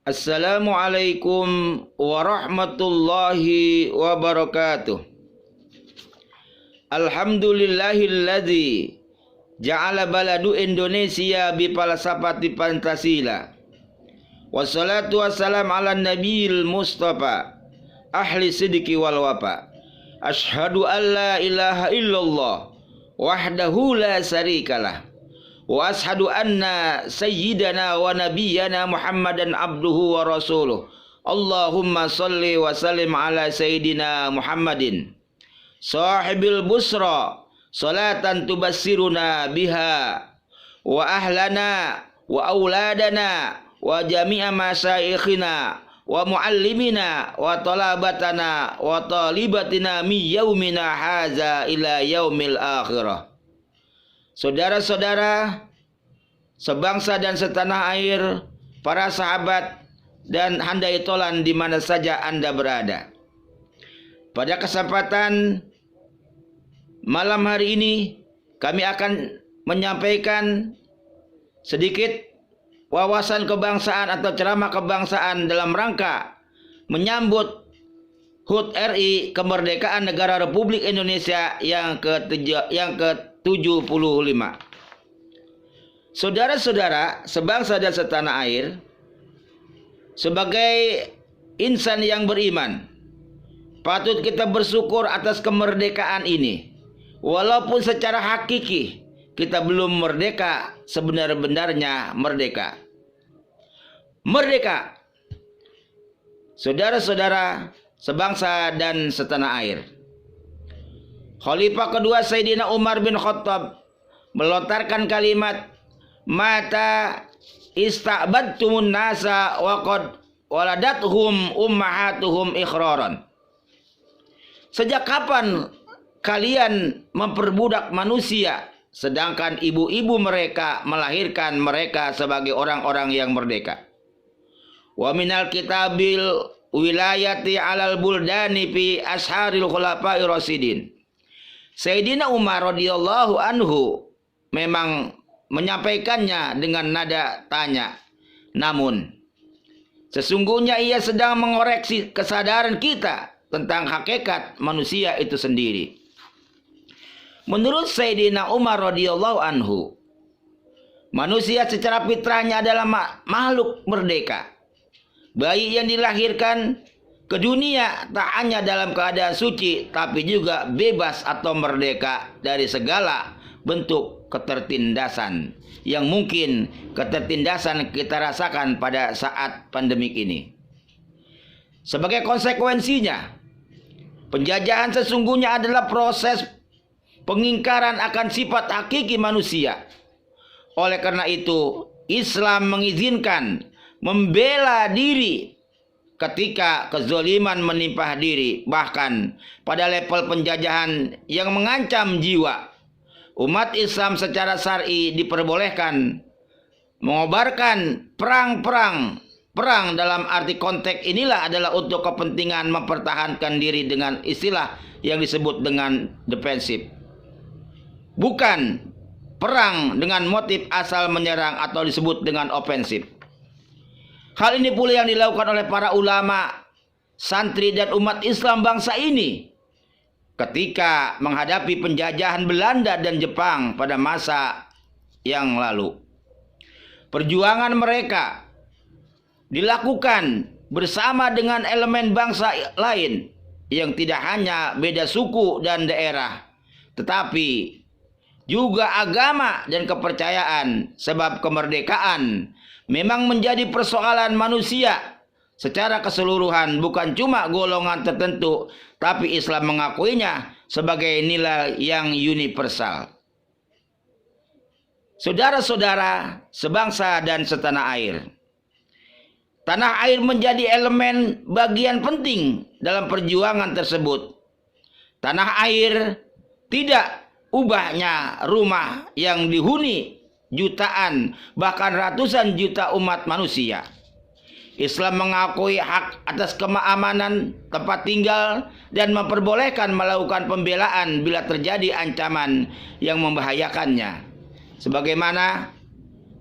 Assalamualaikum warahmatullahi wabarakatuh. Alhamdulillahilladzi ja'ala baladu Indonesia bi falsafati Pancasila. Wassalatu wassalam ala nabiyil mustafa ahli sidqi wal wafa. Asyhadu an la ilaha illallah wahdahu la syarikalah. Wa ashadu anna sayyidana wa nabiyyana Muhammadan abduhu wa rasuluh. Allahumma salli wa sallim ala sayyidina Muhammadin sahibil busra salatan tubassiruna biha wa ahlana wa auladana wa jami'a masyayikhina wa muallimina wa talabatana wa talibatina mi yaumina haza ila yaumil akhirah. Saudara-saudara sebangsa dan setanah air, para sahabat dan handai tolan di mana saja Anda berada. Pada kesempatan malam hari ini kami akan menyampaikan sedikit wawasan kebangsaan atau ceramah kebangsaan dalam rangka menyambut HUT RI kemerdekaan negara Republik Indonesia yang ke-75. Saudara-saudara sebangsa dan setanah air, sebagai insan yang beriman, patut kita bersyukur atas kemerdekaan ini. Walaupun secara hakiki kita belum merdeka, sebenar-benarnya merdeka. Merdeka, saudara-saudara sebangsa dan setanah air. Khalifah kedua Sayyidina Umar bin Khattab melontarkan kalimat mata ista'badtumun nasa wa qad waladathum ummahatuhum ikhraran. Sejak kapan kalian memperbudak manusia sedangkan ibu-ibu mereka melahirkan mereka sebagai orang-orang yang merdeka? Wa minal kitabil wilayati alal buldani fi asharil khulafa'ir rasyidin. Sayyidina Umar radhiyallahu anhu memang menyampaikannya dengan nada tanya. Namun sesungguhnya ia sedang mengoreksi kesadaran kita tentang hakikat manusia itu sendiri. Menurut Sayyidina Umar radhiyallahu anhu, manusia secara fitrahnya adalah makhluk merdeka. Bayi yang dilahirkan ke dunia tak hanya dalam keadaan suci, tapi juga bebas atau merdeka dari segala bentuk ketertindasan yang mungkin ketertindasan kita rasakan pada saat pandemik ini. Sebagai konsekuensinya, penjajahan sesungguhnya adalah proses pengingkaran akan sifat hakiki manusia. Oleh karena itu, Islam mengizinkan membela diri ketika kezaliman menimpa diri, bahkan pada level penjajahan yang mengancam jiwa. Umat Islam secara syar'i diperbolehkan mengobarkan perang dalam arti konteks inilah adalah untuk kepentingan mempertahankan diri dengan istilah yang disebut dengan defensif. Bukan perang dengan motif asal menyerang atau disebut dengan ofensif. Hal ini pula yang dilakukan oleh para ulama, santri dan umat Islam bangsa ini ketika menghadapi penjajahan Belanda dan Jepang pada masa yang lalu. Perjuangan mereka dilakukan bersama dengan elemen bangsa lain yang tidak hanya beda suku dan daerah, tetapi juga agama dan kepercayaan, sebab kemerdekaan memang menjadi persoalan manusia secara keseluruhan, bukan cuma golongan tertentu, tapi Islam mengakuinya sebagai nilai yang universal. Saudara-saudara sebangsa dan setanah air, tanah air menjadi elemen bagian penting dalam perjuangan tersebut. Tanah air tidak ubahnya rumah yang dihuni jutaan bahkan ratusan juta umat manusia. Islam mengakui hak atas keamanan tempat tinggal dan memperbolehkan melakukan pembelaan bila terjadi ancaman yang membahayakannya. Sebagaimana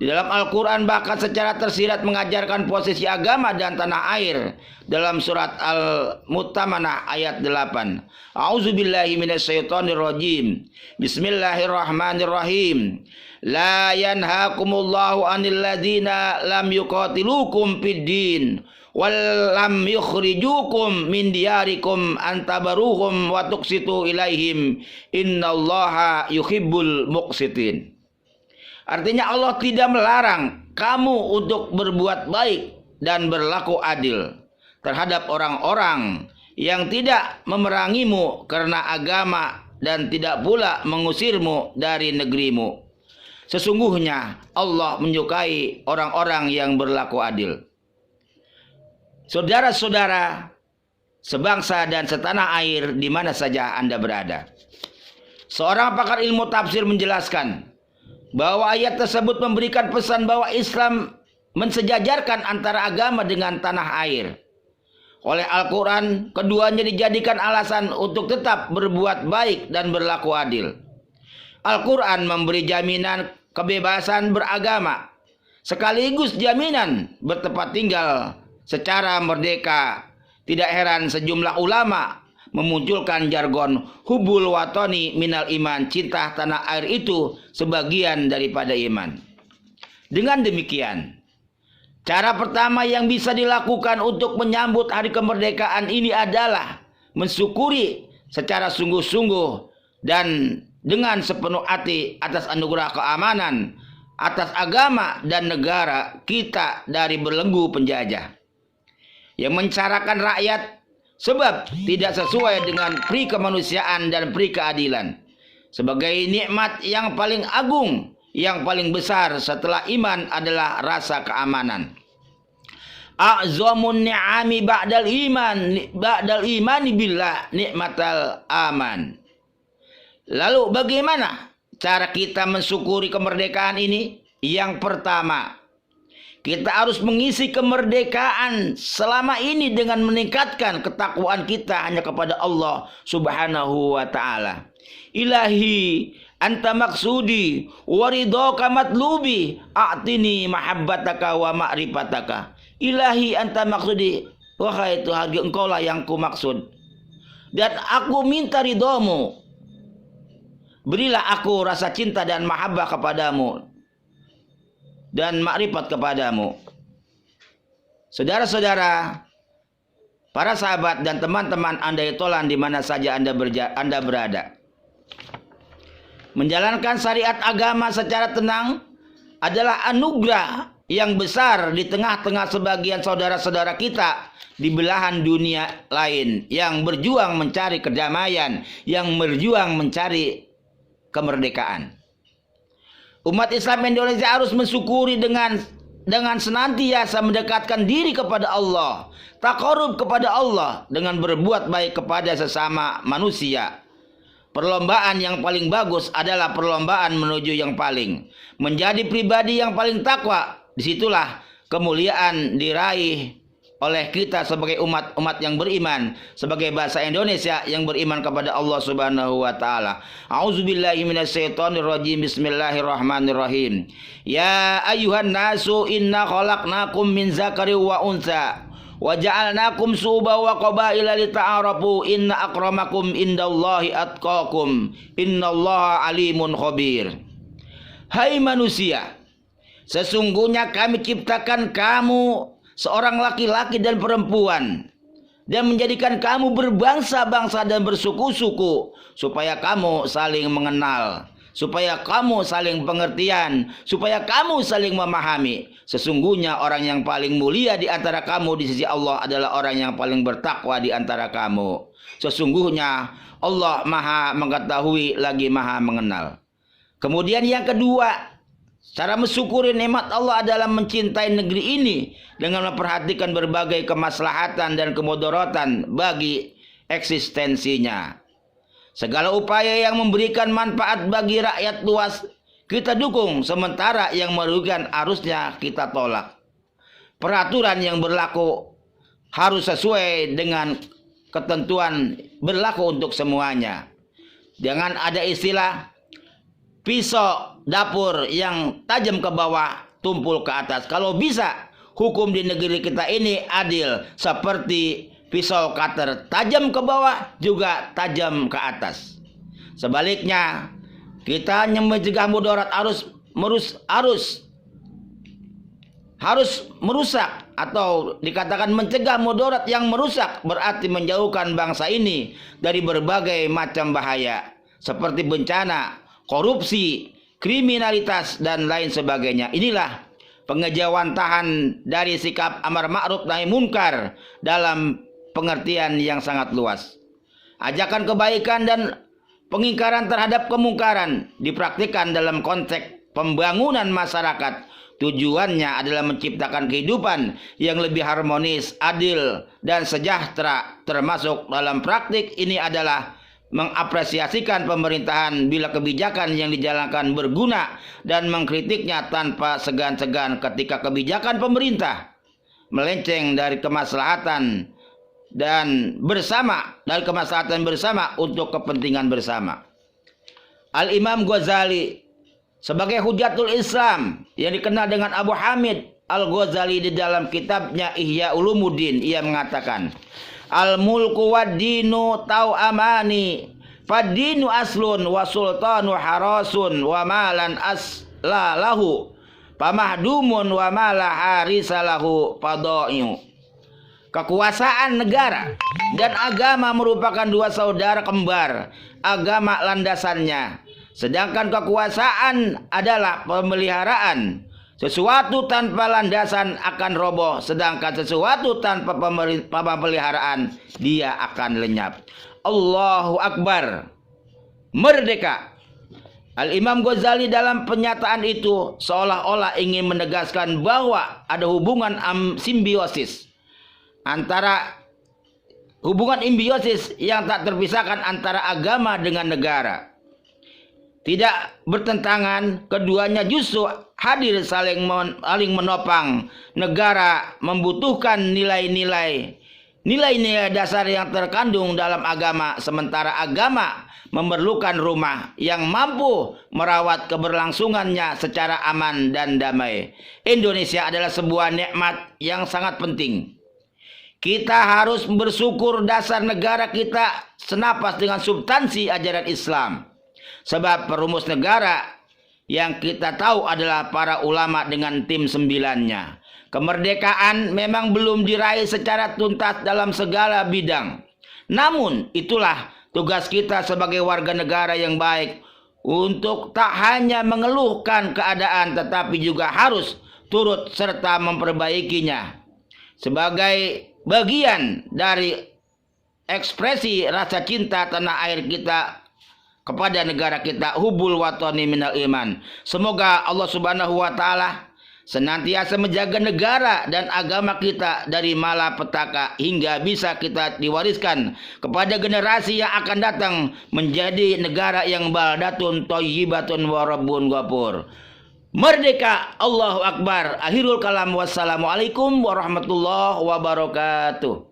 Di dalam Al-Quran bahkan secara tersirat mengajarkan posisi agama dan tanah air dalam surat Al-Muttamanah ayat 8. A'udzubillahi minasyaitonirrajim. Bismillahirrahmanirrahim. La yanhaakumullahu 'anil ladzina lam yuqatilukum fid din wal lam yukhrijukum min diyarikum an tabarruhum wa tuqsitu ilaihim innallaha yuhibbul muqsitin. Artinya Allah tidak melarang kamu untuk berbuat baik dan berlaku adil terhadap orang-orang yang tidak memerangimu karena agama dan tidak pula mengusirmu dari negerimu. Sesungguhnya Allah menyukai orang-orang yang berlaku adil. Saudara-saudara, sebangsa dan setanah air di mana saja Anda berada. Seorang pakar ilmu tafsir menjelaskan bahwa ayat tersebut memberikan pesan bahwa Islam mensejajarkan antara agama dengan tanah air. Oleh Al-Quran, keduanya dijadikan alasan untuk tetap berbuat baik dan berlaku adil. Al-Quran memberi jaminan kebebasan beragama, sekaligus jaminan bertempat tinggal secara merdeka. Tidak heran sejumlah ulama memunculkan jargon hubul watoni minal iman, cinta tanah air itu sebagian daripada iman. Dengan demikian, cara pertama yang bisa dilakukan untuk menyambut hari kemerdekaan ini adalah mensyukuri secara sungguh-sungguh dan dengan sepenuh hati atas anugerah keamanan, atas agama dan negara kita dari belenggu penjajah yang mencarakan rakyat sebab tidak sesuai dengan pri kemanusiaan dan pri keadilan. Sebagai nikmat yang paling agung, yang paling besar setelah iman adalah rasa keamanan. A'zamun ni'ami ba'dal imani billah nikmatal aman. Lalu bagaimana cara kita mensyukuri kemerdekaan ini? Yang pertama, kita harus mengisi kemerdekaan selama ini dengan meningkatkan ketakwaan kita hanya kepada Allah Subhanahu wa ta'ala. Ilahi anta maksudi waridhaka matlubi a'tini mahabbataka wa ma'rifataka. Ilahi anta maksudi, wahai Tuhan, engkau lah yang ku maksud dan aku minta ridhamu. Berilah aku rasa cinta dan mahabbah kepadamu dan makrifat kepadamu. Saudara-saudara, para sahabat dan teman-teman andai tolan di mana saja Anda berada, menjalankan syariat agama secara tenang adalah anugerah yang besar di tengah-tengah sebagian saudara-saudara kita di belahan dunia lain yang berjuang mencari kedamaian, yang berjuang mencari kemerdekaan. Umat Islam Indonesia harus mensyukuri dengan senantiasa mendekatkan diri kepada Allah, taqarrub kepada Allah dengan berbuat baik kepada sesama manusia. Perlombaan yang paling bagus adalah perlombaan menuju yang paling, menjadi pribadi yang paling takwa. Disitulah kemuliaan diraih oleh kita sebagai umat yang beriman, sebagai bangsa Indonesia yang beriman kepada Allah Subhanahu wa taala. A'udzubillahi minasyaitonirrajim. Bismillahirrahmanirrahim. Ya ayyuhan nasu inna khalaqnakum min dzakari wa untha wa ja'alnakum syu'uban wa qabaila lita'arafu inna akramakum indallahi atqakum innallaha alimun khabir. Hai manusia, sesungguhnya kami ciptakan kamu seorang laki-laki dan perempuan dan menjadikan kamu berbangsa-bangsa dan bersuku-suku supaya kamu saling mengenal, supaya kamu saling pengertian, supaya kamu saling memahami. Sesungguhnya orang yang paling mulia di antara kamu di sisi Allah adalah orang yang paling bertakwa di antara kamu. Sesungguhnya Allah Maha mengetahui lagi Maha mengenal. Kemudian yang kedua, cara mensyukuri nikmat Allah adalah mencintai negeri ini dengan memperhatikan berbagai kemaslahatan dan kemudaratan bagi eksistensinya. Segala upaya yang memberikan manfaat bagi rakyat luas kita dukung, sementara yang merugikan harusnya kita tolak. Peraturan yang berlaku harus sesuai dengan ketentuan berlaku untuk semuanya. Jangan ada istilah pisau dapur yang tajam ke bawah tumpul ke atas. Kalau bisa hukum di negeri kita ini adil seperti pisau cutter, tajam ke bawah juga tajam ke atas. Sebaliknya, kita hanya mencegah mudarat harus merusak, atau dikatakan mencegah mudarat yang merusak, berarti menjauhkan bangsa ini dari berbagai macam bahaya seperti bencana, korupsi, kriminalitas dan lain sebagainya. Inilah pengejawantahan dari sikap amar ma'ruf nahi munkar dalam pengertian yang sangat luas. Ajakan kebaikan dan pengingkaran terhadap kemungkaran dipraktikkan dalam konteks pembangunan masyarakat. Tujuannya adalah menciptakan kehidupan yang lebih harmonis, adil, dan sejahtera. Termasuk dalam praktik ini adalah mengapresiasikan pemerintahan bila kebijakan yang dijalankan berguna dan mengkritiknya tanpa segan-segan ketika kebijakan pemerintah melenceng dari kemaslahatan bersama untuk kepentingan bersama. Al-Imam Ghazali sebagai Hujatul Islam yang dikenal dengan Abu Hamid Al-Ghazali di dalam kitabnya Ihya Ulumuddin, ia mengatakan, al-mulku wad-dinu tau'amani fad-dinu aslun wa sultanu harasun wa malan aslalahu pamahdumun wa mala harisalahu fadai'u. Kekuasaan negara dan agama merupakan dua saudara kembar. Agama landasannya, sedangkan kekuasaan adalah pemeliharaan. Sesuatu tanpa landasan akan roboh, sedangkan sesuatu tanpa pemeliharaan dia akan lenyap. Allahu Akbar. Merdeka. Al-Imam Ghazali dalam pernyataan itu seolah-olah ingin menegaskan bahwa ada hubungan simbiosis yang tak terpisahkan antara agama dengan negara. Tidak bertentangan, keduanya justru hadir saling menopang. Negara membutuhkan nilai-nilai dasar yang terkandung dalam agama, sementara agama memerlukan rumah yang mampu merawat keberlangsungannya secara aman dan damai. Indonesia adalah sebuah nikmat yang sangat penting. Kita harus bersyukur dasar negara kita senapas dengan substansi ajaran Islam. Sebab perumus negara yang kita tahu adalah para ulama dengan tim 9-nya. Kemerdekaan memang belum diraih secara tuntas dalam segala bidang. Namun itulah tugas kita sebagai warga negara yang baik untuk tak hanya mengeluhkan keadaan tetapi juga harus turut serta memperbaikinya. Sebagai bagian dari ekspresi rasa cinta tanah air kita kepada negara kita, hubul watani minal iman. Semoga Allah Subhanahu wa taala senantiasa menjaga negara dan agama kita dari malapetaka hingga bisa kita diwariskan kepada generasi yang akan datang menjadi negara yang baldatun thayyibatun wa rabbun ghafur. Merdeka, Allahu Akbar. Akhirul kalam, wassalamualaikum warahmatullahi wabarakatuh.